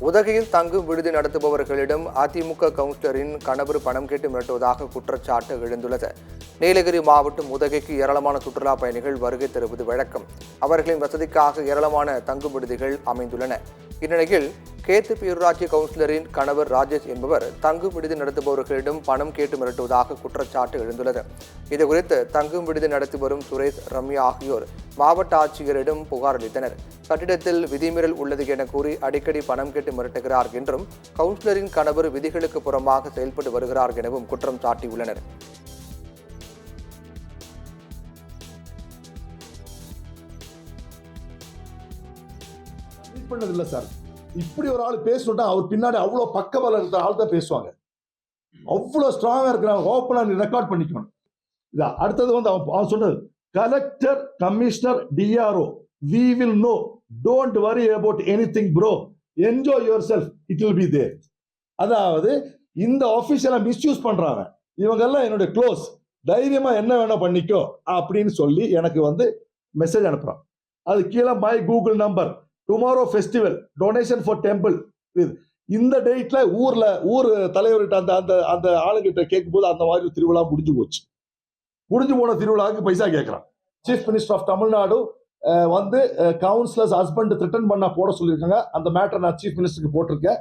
உதகையில் தங்கும் விடுதி நடத்துபவர்களிடம் அதிமுக கவுன்சிலரின் கணவர் பணம் கேட்டு மிரட்டுவதாக குற்றச்சாட்டு எழுந்துள்ளது. நீலகிரி மாவட்டம் உதகைக்கு ஏராளமான சுற்றுலா பயணிகள் வருகை தருவது வழக்கம். அவர்களின் வசதிக்காக ஏராளமான தங்கும் விடுதிகள் அமைந்துள்ளன. இந்நிலையில் கேத்து பேரூராட்சி கவுன்சிலரின் கணவர் ராஜேஷ் என்பவர் தங்கும் விடுதி நடத்துபவர்களிடம் பணம் கேட்டு மிரட்டுவதாக குற்றச்சாட்டு எழுந்துள்ளது. இதுகுறித்து தங்கும் விடுதி நடத்தி வரும் சுரேஷ், ரம்யா ஆகியோர் மாவட்ட ஆட்சியரிடம் புகார் அளித்தனர். கட்டிடத்தில் விதிமீறல் உள்ளது என கூறி அடிக்கடி பணம் கேட்டு மிரட்டுகிறார் என்றும், கவுன்சிலரின் கணவர் விதிகளுக்கு புறம்பாக செயல்பட்டு வருகிறார் எனவும் குற்றம் சாட்டியுள்ளனர். பண்ணதில்லை சார். இப்படி ஒரு ஆள் பேசணும்னா அவர் பின்னாடி அவ்வளோ பக்கபலம் இருக்கிற ஆள் தான் பேசுவாங்க. அவ்வளோ ஸ்ட்ராங்கா இருக்கிறாங்க. ஓப்பனா நீ ரெக்கார்ட் பண்ணிக்கணும். அடுத்தது வந்து அவன் சொன்னது, collector, commissioner, DRO, we will know, don't worry about anything bro, enjoy yourself, it will be there. அதாவது இந்த ஆபீஷியலா மிஸ்யூஸ் பண்றாங்க. இவங்க எல்லாம் என்னுடைய க்ளோஸ், தைரியமா என்ன வேணா பண்ணிக்கோ அப்படின்னு சொல்லி எனக்கு வந்து மெசேஜ் அனுப்புறான். அது கீழே my Google number, tomorrow festival, donation for temple, இந்த டேட்ல ஊர் தலைவர்கிட்ட அந்த அந்த ஆளுங்கிட்ட கேட்கும் போது அந்த மாதிரி திருவிழா முடிஞ்சு போச்சு. முடிஞ்சு போன திருவிழாவுக்கு பைசா கேட்கிறான். சீஃப் மினிஸ்டர் ஆஃப் தமிழ்நாடு வந்து கவுன்சிலர்ஸ் ஹஸ்பண்ட் த்ரெட்டன் பண்ண போட சொல்லியிருக்காங்க. அந்த மேட்டர் நான் சீஃப் மினிஸ்டருக்கு போட்டிருக்கேன்.